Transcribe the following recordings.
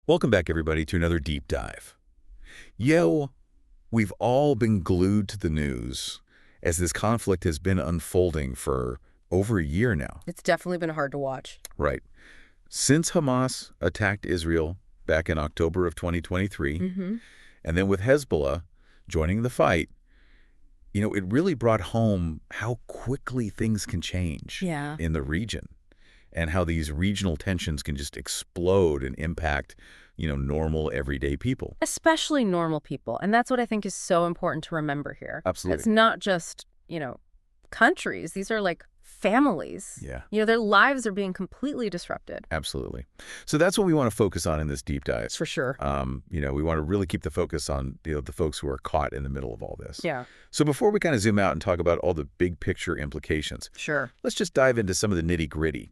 Welcome back, everybody, to another deep dive. We've all been glued to the news as this conflict has been unfolding for over a year now. It's definitely been hard to watch. Right. Since Hamas attacked Israel back in October of 2023, and then with Hezbollah joining the fight, it really brought home how quickly things can change in the region and how these regional tensions can just explode and impact, normal, everyday people. Especially normal people. And that's what I think is so important to remember here. Absolutely. It's not just, countries. These are like families. Yeah. Their lives are being completely disrupted. Absolutely. So that's what we want to focus on in this deep dive. For sure. We want to really keep the focus on, the folks who are caught in the middle of all this. Yeah. So before we kind of zoom out and talk about all the big picture implications, Sure. let's just dive into some of the nitty-gritty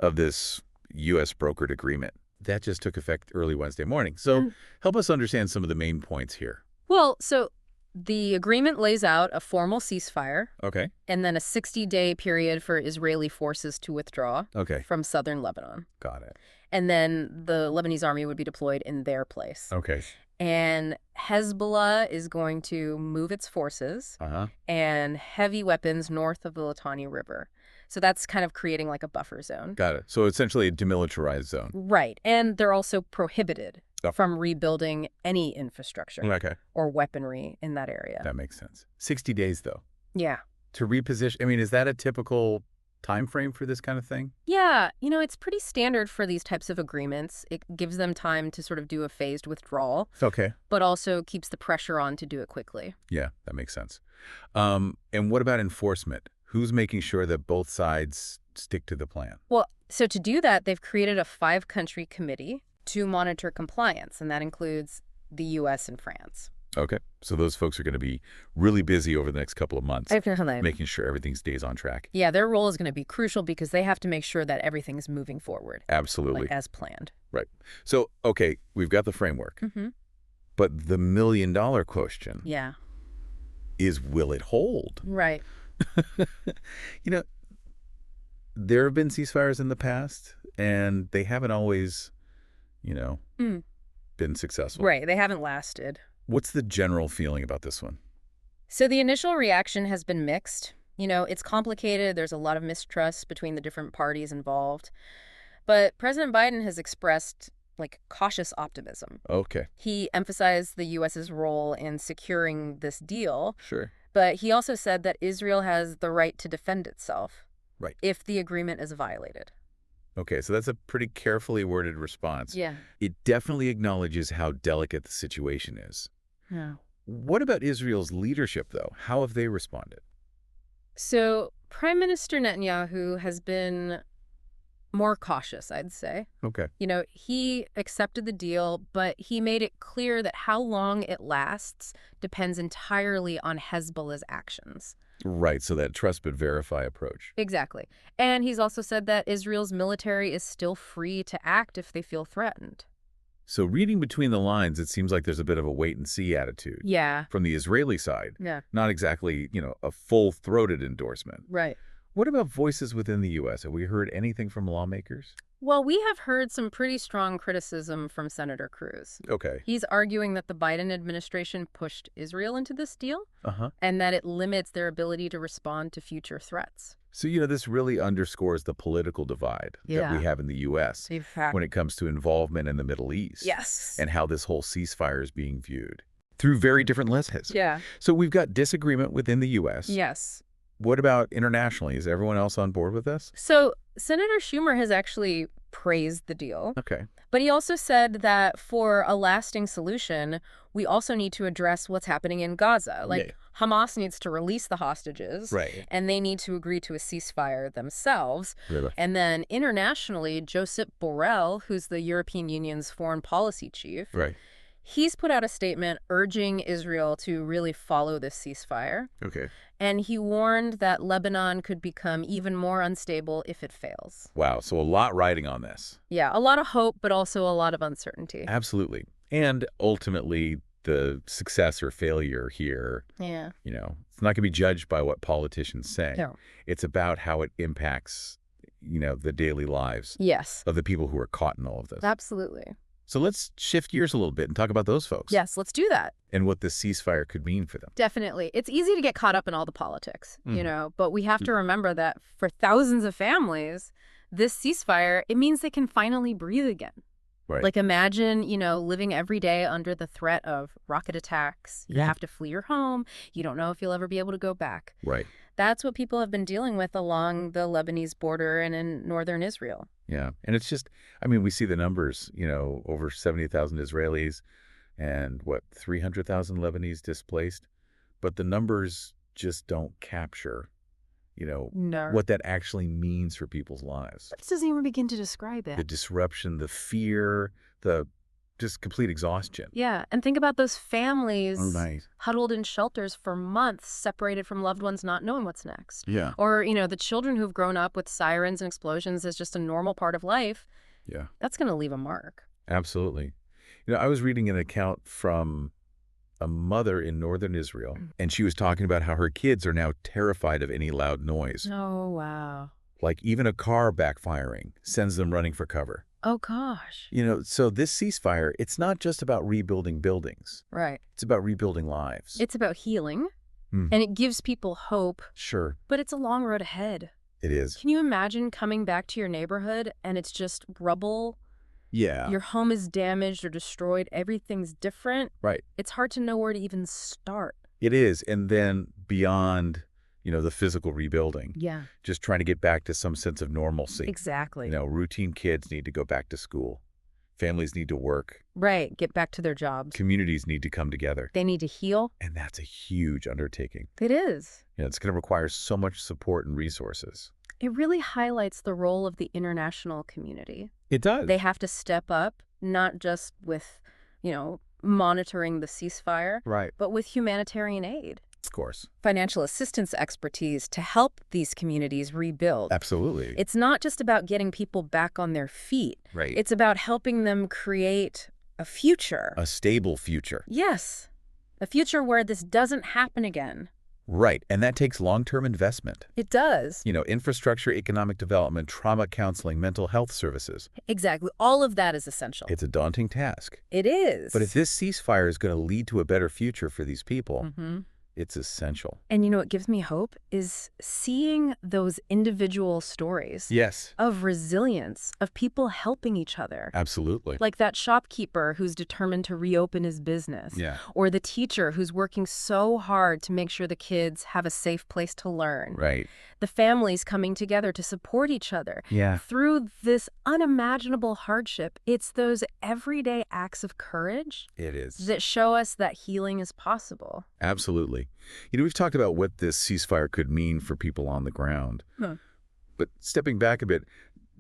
of this U.S. brokered agreement. That just took effect early Wednesday morning. So help us understand some of the main points here. Well, so the agreement lays out a formal ceasefire. Okay. And then a 60-day period for Israeli forces to withdraw from southern Lebanon. Got it. And then the Lebanese army would be deployed in their place. Okay. And Hezbollah is going to move its forces and heavy weapons north of the Litani River. So that's kind of creating like a buffer zone. Got it. So essentially a demilitarized zone. Right. And they're also prohibited from rebuilding any infrastructure or weaponry in that area. That makes sense. 60 days, though. Yeah. To reposition. I mean, is that a typical time frame for this kind of thing? Yeah. It's pretty standard for these types of agreements. It gives them time to sort of do a phased withdrawal. Okay. But also keeps the pressure on to do it quickly. Yeah, that makes sense. And what about enforcement? Who's making sure that both sides stick to the plan? Well, so to do that, they've created a 5-country committee to monitor compliance, and that includes the U.S. and France. Okay. So those folks are going to be really busy over the next couple of months, Definitely. making sure everything stays on track. Yeah, their role is going to be crucial because they have to make sure that everything is moving forward. Absolutely. Like as planned. Right. So, okay, we've got the framework. But the million-dollar question is, will it hold? Right. There have been ceasefires in the past, and they haven't always, been successful. Right. They haven't lasted. What's the general feeling about this one? So the initial reaction has been mixed. It's complicated. There's a lot of mistrust between the different parties involved. But President Biden has expressed cautious optimism. Okay. He emphasized the U.S.'s role in securing this deal. Sure. But he also said that Israel has the right to defend itself. Right. If the agreement is violated. Okay, so that's a pretty carefully worded response. Yeah. It definitely acknowledges how delicate the situation is. Yeah. What about Israel's leadership, though? How have they responded? So Prime Minister Netanyahu has been more cautious, I'd say. Okay. He accepted the deal, but he made it clear that how long it lasts depends entirely on Hezbollah's actions. Right, so that trust but verify approach. Exactly. And he's also said that Israel's military is still free to act if they feel threatened. So reading between the lines, it seems like there's a bit of a wait-and-see attitude. Yeah. From the Israeli side. Yeah. Not exactly, a full-throated endorsement. Right. What about voices within the U.S.? Have we heard anything from lawmakers? Well, we have heard some pretty strong criticism from Senator Cruz. Okay. He's arguing that the Biden administration pushed Israel into this deal and that it limits their ability to respond to future threats. So, this really underscores the political divide that we have in the U.S. when it comes to involvement in the Middle East. Yes. And how this whole ceasefire is being viewed through very different lenses. Yeah. So we've got disagreement within the U.S. Yes. What about internationally? Is everyone else on board with this? So Senator Schumer has actually praised the deal. Okay. But he also said that for a lasting solution, we also need to address what's happening in Gaza. Hamas needs to release the hostages. Right. And they need to agree to a ceasefire themselves. Really? And then internationally, Josep Borrell, who's the European Union's foreign policy chief, he's put out a statement urging Israel to really follow this ceasefire. Okay. And he warned that Lebanon could become even more unstable if it fails. Wow. So a lot riding on this. Yeah, a lot of hope, but also a lot of uncertainty. Absolutely. And ultimately, the success or failure here, Yeah. It's not going to be judged by what politicians say. No. It's about how it impacts, the daily lives Yes. of the people who are caught in all of this. Absolutely. So let's shift gears a little bit and talk about those folks Yes, let's do that. and what this ceasefire could mean for them. Definitely. It's easy to get caught up in all the politics, Mhm. but we have to remember that for thousands of families, this ceasefire, it means they can finally breathe again. Right. Like imagine, living every day under the threat of rocket attacks. You Yeah. have to flee your home. You don't know if you'll ever be able to go back. Right. That's what people have been dealing with along the Lebanese border and in northern Israel. Yeah. And it's just, I mean, we see the numbers, over 70,000 Israelis and 300,000 Lebanese displaced. But the numbers just don't capture, No. what that actually means for people's lives. This doesn't even begin to describe The it. disruption, the fear, the just complete exhaustion. Yeah, and think about those families Right. huddled in shelters for months, separated from loved ones, not knowing what's next. Yeah. Or, the children who've grown up with sirens and explosions as just a normal part of life. Yeah. That's going to leave a mark. Absolutely. I was reading an account from a mother in northern Israel, and she was talking about how her kids are now terrified of any loud noise. Oh, wow. Like even a car backfiring sends them running for cover. Oh, gosh. So this ceasefire, it's not just about rebuilding buildings. Right. It's about rebuilding lives. It's about healing, Mm. and it gives people hope, Sure, but it's a long road ahead. it is. Can you imagine coming back to your neighborhood and it's just rubble? Yeah. Your home is damaged or destroyed. Everything's different. Right. It's hard to know where to even start. It is. And then beyond, the physical rebuilding, Yeah, just trying to get back to some sense of normalcy. exactly. Routine kids need to go back to school. Families need to work. Right. Get back to their jobs. Communities need to come together. They need to heal. And that's a huge undertaking. It is. It's going to require so much support and resources. It really highlights the role of the international community. It does. They have to step up, not just with, monitoring the ceasefire, Right. but with humanitarian aid. Of course. Financial assistance expertise to help these communities rebuild. Absolutely. It's not just about getting people back on their feet. Right. It's about helping them create a future. A stable future. Yes. A future where this doesn't happen again. Right. And that takes long-term investment. It does. Infrastructure, economic development, trauma counseling, mental health services. Exactly. All of that is essential. It's a daunting task. It is. But if this ceasefire is going to lead to a better future for these people, Mhm. it's essential. And what gives me hope is seeing those individual stories Yes. of resilience, of people helping each other. Absolutely. Like that shopkeeper who's determined to reopen his business. Yeah. Or the teacher who's working so hard to make sure the kids have a safe place to learn. Right. The families coming together to support each other. Yeah. Through this unimaginable hardship, it's those everyday acts of courage It is. that show us that healing is possible. Absolutely. We've talked about what this ceasefire could mean for people on the ground. Huh. But stepping back a bit,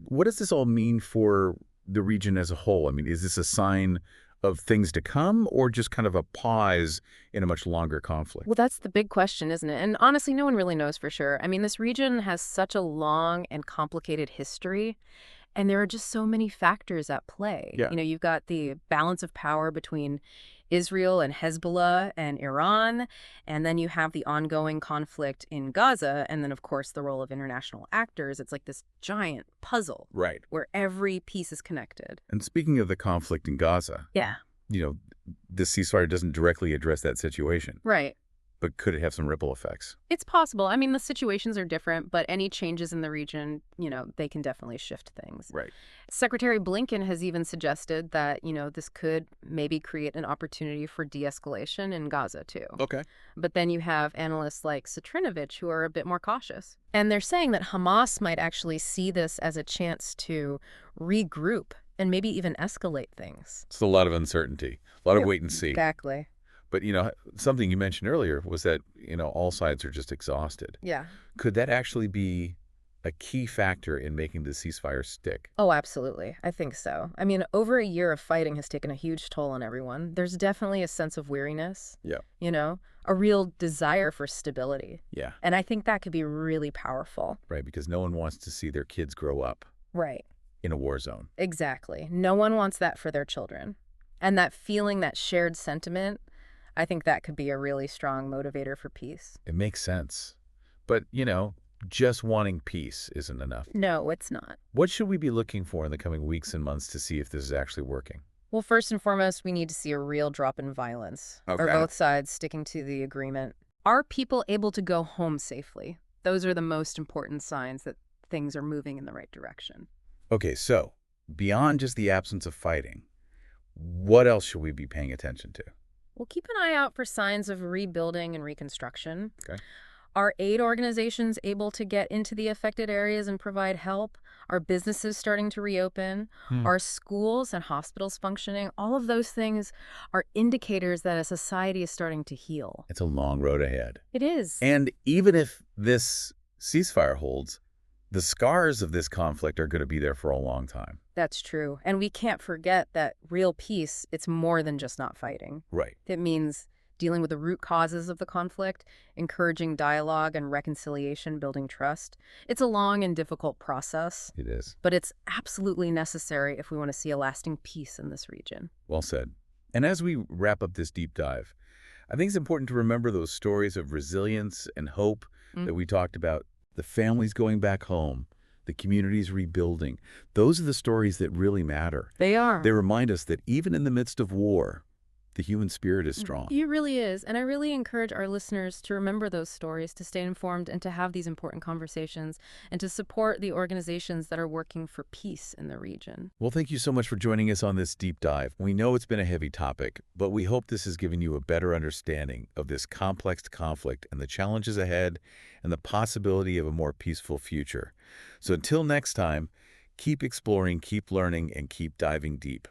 what does this all mean for the region as a whole? I mean, is this a sign of things to come or just kind of a pause in a much longer conflict? Well, that's the big question, isn't it? And honestly, no one really knows for sure. I mean, this region has such a long and complicated history, and there are just so many factors at play. Yeah. You've got the balance of power between Israel and Hezbollah and Iran, and then you have the ongoing conflict in Gaza, and then, of course, the role of international actors. It's like this giant puzzle Right. where every piece is connected. And speaking of the conflict in Gaza, Yeah. this ceasefire doesn't directly address that situation, Right. but could it have some ripple effects? It's possible. I mean, the situations are different, but any changes in the region, they can definitely shift things. Right. Secretary Blinken has even suggested that, this could maybe create an opportunity for de-escalation in Gaza, too. Okay. But then you have analysts like Citrinovich who are a bit more cautious. And they're saying that Hamas might actually see this as a chance to regroup and maybe even escalate things. It's a lot of uncertainty, a lot of Yeah, wait and see. Exactly. But, something you mentioned earlier was that, all sides are just exhausted. Yeah. Could that actually be a key factor in making the ceasefire stick? Oh, absolutely. I think so. I mean, over a year of fighting has taken a huge toll on everyone. There's definitely a sense of weariness, Yeah. A real desire for stability. Yeah. And I think that could be really powerful. Right, because no one wants to see their kids grow up Right. in a war zone. Exactly. No one wants that for their children. And that feeling, that shared sentiment, I think that could be a really strong motivator for peace. It makes sense. But, just wanting peace isn't enough. No, it's not. What should we be looking for in the coming weeks and months to see if this is actually working? Well, first and foremost, we need to see a real drop in violence. Are Okay. both sides sticking to the agreement? Are people able to go home safely? Those are the most important signs that things are moving in the right direction. Okay, so beyond just the absence of fighting, what else should we be paying attention to? We'll keep an eye out for signs of rebuilding and reconstruction. Okay. Are aid organizations able to get into the affected areas and provide help? Are businesses starting to reopen? Hmm. Are schools and hospitals functioning? All of those things are indicators that a society is starting to heal. It's a long road ahead. It is. And even if this ceasefire holds, the scars of this conflict are going to be there for a long time. That's true. And we can't forget that real peace, it's more than just not fighting. Right. It means dealing with the root causes of the conflict, encouraging dialogue and reconciliation, building trust. It's a long and difficult process, It is. but it's absolutely necessary if we want to see a lasting peace in this region. Well said. And as we wrap up this deep dive, I think it's important to remember those stories of resilience and hope Mm. that we talked about. The families going back home, the communities rebuilding. Those are the stories that really matter. They are. They remind us that even in the midst of war, the human spirit is strong. It really is. And I really encourage our listeners to remember those stories, to stay informed, and to have these important conversations, and to support the organizations that are working for peace in the region. Well, thank you so much for joining us on this deep dive. We know it's been a heavy topic, but we hope this has given you a better understanding of this complex conflict and the challenges ahead and the possibility of a more peaceful future. So until next time, keep exploring, keep learning, and keep diving deep.